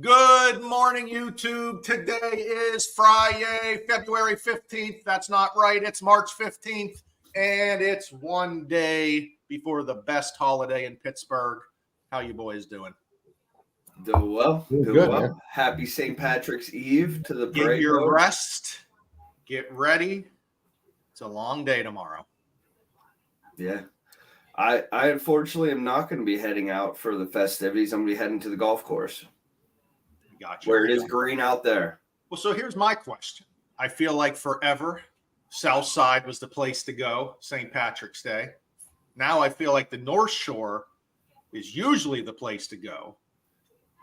Good morning, YouTube. Today is Friday, February 15th. That's not right. It's March 15th, and it's one day before the best holiday in Pittsburgh. How you boys doing? Doing well. Good, man. Happy St. Patrick's Eve to the Get parade. your rest. Get ready. It's a long day tomorrow. Yeah. I unfortunately am not going to be heading out for the festivities. I'm going to be heading to the golf course. Gotcha. Where it is green out there. Well, so here's my question. I feel like forever, South Side was the place to go, St. Patrick's Day. Now I feel like the North Shore is usually the place to go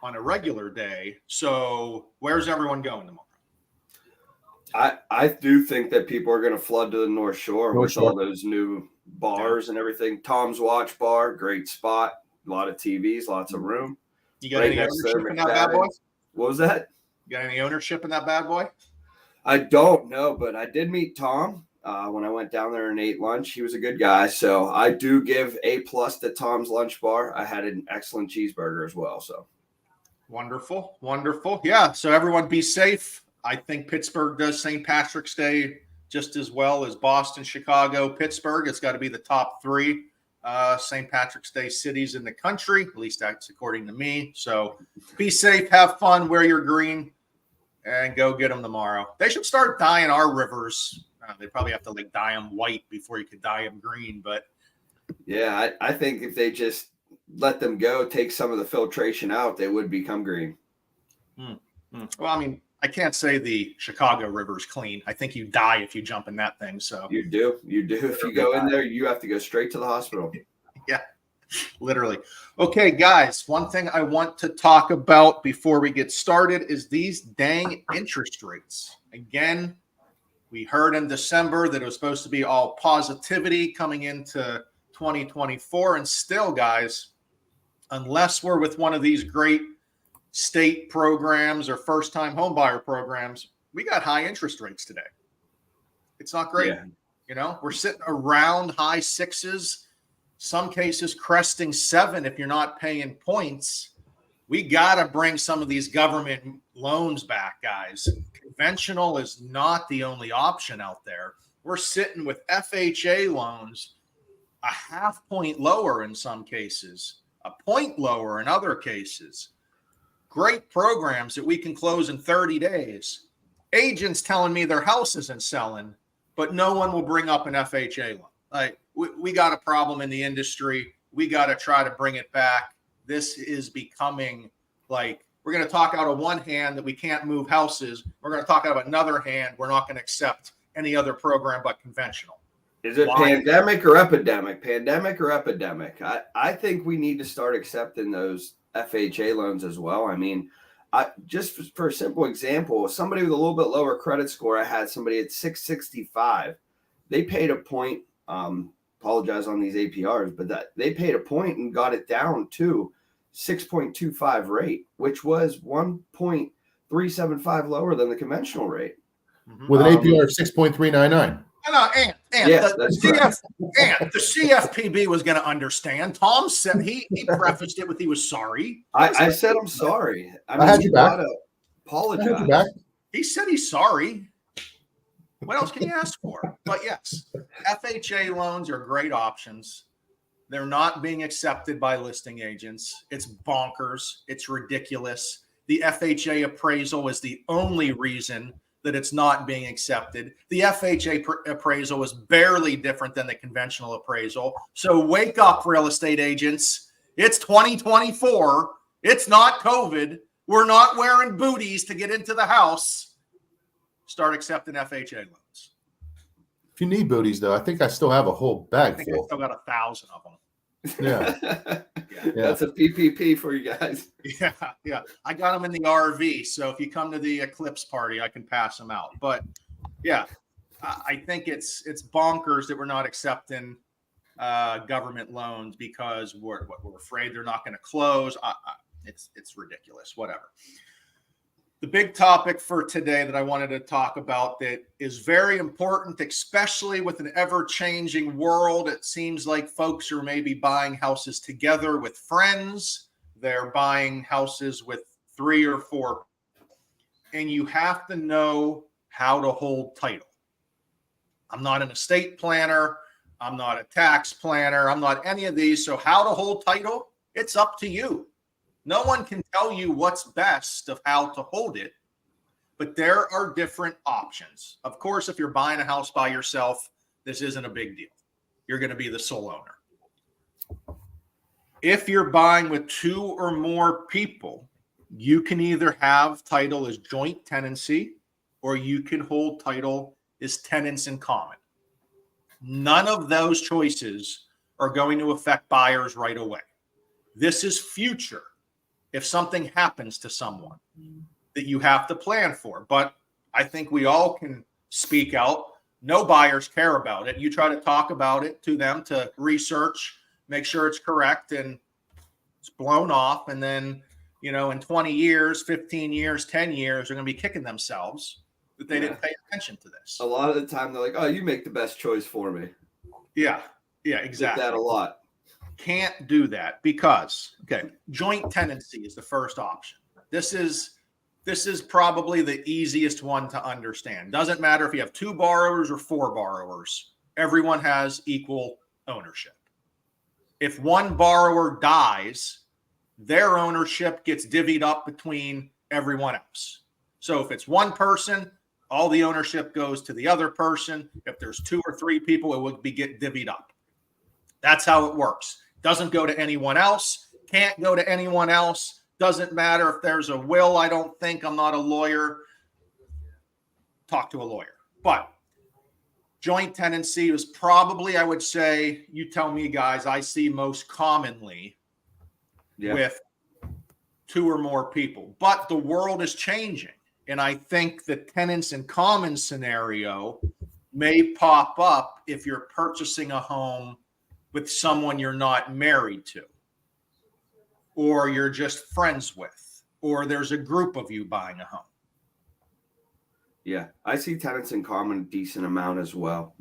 on a regular day. So where's everyone going tomorrow? I do think that people are going to flood to the North Shore with all those new bars and everything. Tom's Watch Bar, great spot. A lot of TVs, lots of room. You got any ownership in that bad boy? What was that? You got any ownership in that bad boy? I don't know, but I did meet Tom when I went down there and ate lunch. He was a good guy. So I do give A+ to Tom's Lunch Bar. I had an excellent cheeseburger as well. So wonderful. Wonderful. Yeah. So everyone be safe. I think Pittsburgh does St. Patrick's Day just as well as Boston, Chicago, Pittsburgh. It's got to be the top three St. Patrick's Day cities in the country. At least that's according to me. So be safe, have fun, wear your green, and go get them tomorrow. They should start dyeing our rivers. They probably have to dye them white before you could dye them green. But yeah, I think if they just let them go, take some of the filtration out, they would become green. Well, I mean, I can't say the Chicago River is clean. I think you die if you jump in that thing. So you do. If you go in there, you have to go straight to the hospital. Yeah, literally. Okay, guys, one thing I want to talk about before we get started is these dang interest rates. Again, we heard in December that it was supposed to be all positivity coming into 2024. And still, guys, unless we're with one of these great state programs or first-time homebuyer programs, we got high interest rates today. It's not great. Yeah. You know, we're sitting around high sixes, some cases cresting 7 if you're not paying points. We got to bring some of these government loans back, guys. Conventional is not the only option out there. We're sitting with FHA loans a half point lower in some cases, a point lower in other cases. Great programs that we can close in 30 days. Agents telling me their house isn't selling, but no one will bring up an FHA loan. Like, we got a problem in the industry. We got to try to bring it back. This is becoming like, we're going to talk out of one hand that we can't move houses. We're going to talk out of another hand. We're not going to accept any other program but conventional. Is it pandemic or epidemic? Pandemic or epidemic? I think we need to start accepting those FHA loans as well. I mean, just for a simple example, somebody with a little bit lower credit score, I had somebody at 665. They paid a point. Apologize on these APRs, but that they paid a point and got it down to 6.25 rate, which was 1.375 lower than the conventional rate. With an APR of 6.399. No, Yes, the CFPB was going to understand. Tom said he prefaced it with he was sorry. I said I'm sorry. I had you back. Apologize. He said he's sorry. What else can you ask for? But yes, FHA loans are great options. They're not being accepted by listing agents. It's bonkers. It's ridiculous. The FHA appraisal is the only reason that it's not being accepted. The FHA appraisal is barely different than the conventional appraisal. So wake up, real estate agents. It's 2024. It's not COVID. We're not wearing booties to get into the house. Start accepting FHA loans. If you need booties, though, I think I still have a whole bag I think full. I still got 1,000 of them. Yeah. That's a PPP for you guys. Yeah. I got them in the RV. So if you come to the Eclipse party, I can pass them out. But yeah, I think it's bonkers that we're not accepting government loans because we're afraid they're not going to close. It's ridiculous. Whatever. The big topic for today that I wanted to talk about that is very important, especially with an ever-changing world. It seems like folks are maybe buying houses together with friends. they're buying houses with 3 or 4, and you have to know how to hold title. I'm not an estate planner. I'm not a tax planner. I'm not any of these. So how to hold title, it's up to you. No one can tell you what's best of how to hold it, but there are different options. Of course, if you're buying a house by yourself, this isn't a big deal. You're going to be the sole owner. If you're buying with 2 or more people, you can either have title as joint tenancy or you can hold title as tenants in common. None of those choices are going to affect buyers right away. This is future. If something happens to someone that you have to plan for, but I think we all can speak out. No buyers care about it. You try to talk about it to them to research, make sure it's correct, and it's blown off. And then, you know, in 20 years, 15 years, 10 years, they're going to be kicking themselves that they didn't pay attention to this. A lot of the time they're like, oh, you make the best choice for me. Yeah, exactly. Get that a lot. Can't do that because, joint tenancy is the first option. This is probably the easiest one to understand. Doesn't matter if you have 2 borrowers or 4 borrowers. Everyone has equal ownership. If one borrower dies, their ownership gets divvied up between everyone else. So if it's one person, all the ownership goes to the other person. If there's 2 or 3 people, it would be get divvied up. That's how it works. Doesn't go to anyone else. Can't go to anyone else. Doesn't matter if there's a will. I don't think. I'm not a lawyer. Talk to a lawyer. But joint tenancy is probably, I would say, you tell me, guys, I see most commonly with 2 or more people. But the world is changing. And I think the tenants in common scenario may pop up if you're purchasing a home with someone you're not married to, or you're just friends with, or there's a group of you buying a home. Yeah, I see tenants in common a decent amount as well.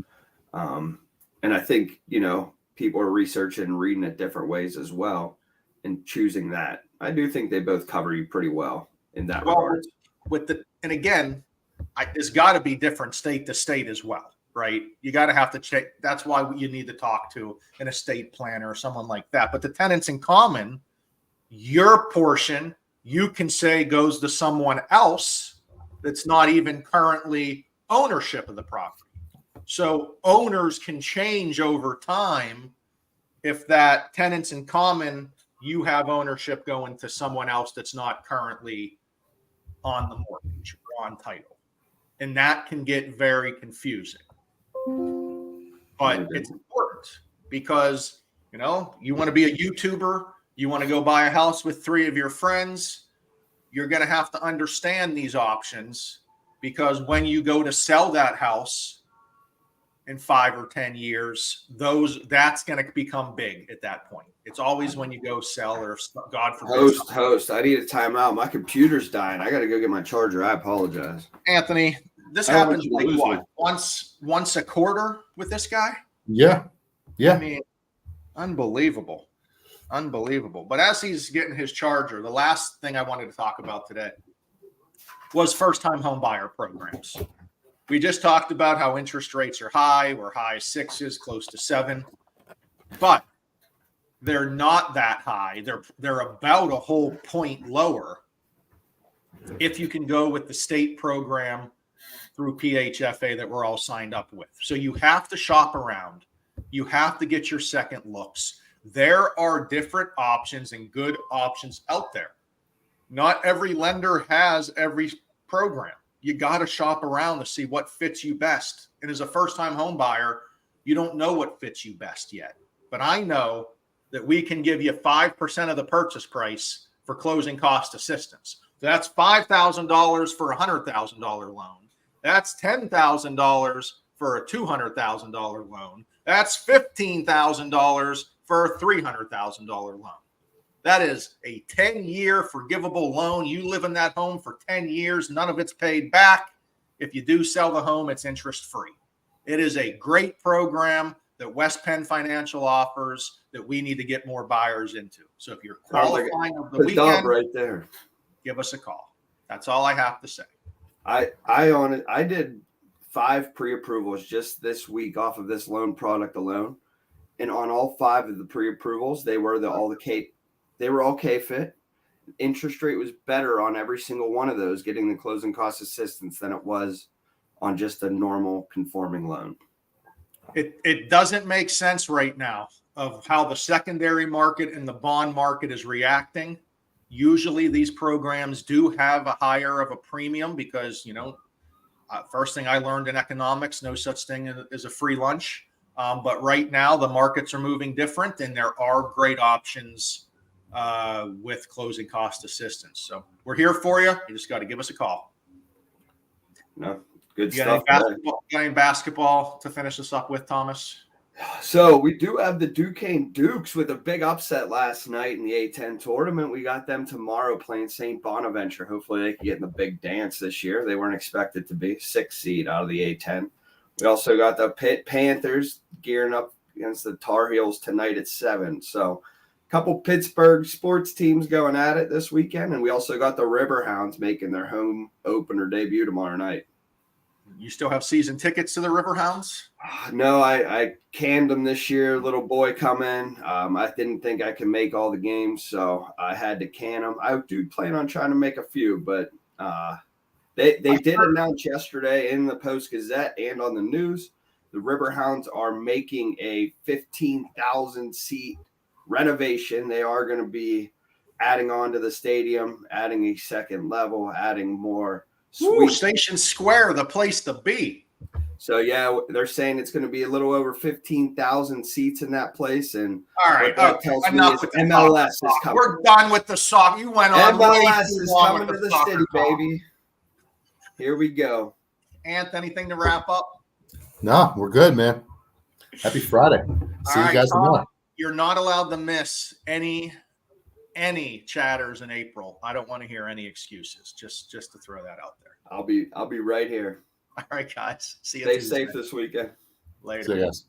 And I think, you know, people are researching and reading it different ways as well and choosing that. I do think they both cover you pretty well in that regard. And again, it's got to be different state to state as well, right? You got to have to check. That's why you need to talk to an estate planner or someone like that. But the tenants in common, your portion, you can say goes to someone else that's not even currently ownership of the property. So owners can change over time. If that tenants in common, you have ownership going to someone else that's not currently on the mortgage or on title. And that can get very confusing. But it's important because, you know, you want to be a YouTuber, you want to go buy a house with 3 of your friends, you're going to have to understand these options, because when you go to sell that house in 5 or 10 years, that's going to become big at that point. It's always when you go sell, or God forbid. Host, I need a timeout. My computer's dying. I got to go get my charger. I apologize. Anthony, this happens like what? Once a quarter with this guy? Yeah. I mean, unbelievable. But as he's getting his charger, the last thing I wanted to talk about today was first-time home buyer programs. We just talked about how interest rates are high. We're high 6s, close to 7. But they're not that high. They're about a whole point lower if you can go with the state program through PHFA that we're all signed up with. So you have to shop around. You have to get your second looks. There are different options and good options out there. Not every lender has every program. You got to shop around to see what fits you best. And as a first-time home buyer, you don't know what fits you best yet. But I know that we can give you 5% of the purchase price for closing cost assistance. So that's $5,000 for a $100,000 loan. That's $10,000 for a $200,000 loan. That's $15,000 for a $300,000 loan. That is a 10-year forgivable loan. You live in that home for 10 years. None of it's paid back. If you do sell the home, it's interest-free. It is a great program that West Penn Financial offers that we need to get more buyers into. So if you're Sounds like qualifying over the The dub weekend, right there. give us a call. That's all I have to say. I did 5 pre-approvals just this week off of this loan product alone, and on all 5 of the pre-approvals, they were all K-fit. Interest rate was better on every single one of those, getting the closing cost assistance than it was on just a normal conforming loan. It doesn't make sense right now of how the secondary market and the bond market is reacting. Usually these programs do have a higher of a premium because, first thing I learned in economics, no such thing as a free lunch. But right now the markets are moving different and there are great options with closing cost assistance. So we're here for you. You just got to give us a call. No, good You got stuff. any basketball to finish us up with, Thomas? So we do have the Duquesne Dukes with a big upset last night in the A10 tournament. We got them tomorrow playing St. Bonaventure. Hopefully they can get in the big dance this year. They weren't expected to be 6th seed out of the A10. We also got the Pitt Panthers gearing up against the Tar Heels tonight at 7. So a couple Pittsburgh sports teams going at it this weekend. And we also got the Riverhounds making their home opener debut tomorrow night. You still have season tickets to the Riverhounds? No, I canned them this year. Little boy coming. I didn't think I could make all the games, so I had to can them. I do plan on trying to make a few, but they did announce yesterday in the Post-Gazette and on the news, the Riverhounds are making a 15,000 seat renovation. They are going to be adding on to the stadium, adding a second level, adding more. Ooh, Station Square, the place to be. So, yeah, they're saying it's going to be a little over 15,000 seats in that place. And all right, that tells me enough is with the MLS is coming. We're done with the song. You went on. MLS is coming to the soccer city, talk. baby. Here we go. Ant, anything to wrap up? No, we're good, man. Happy Friday. See All you guys Tom, tomorrow. You're not allowed to miss any chatters in April. I don't want to hear any excuses. Just to throw that out there. I'll be right here. All right, guys. See you. Stay Tuesday. safe this weekend. Later. See you guys.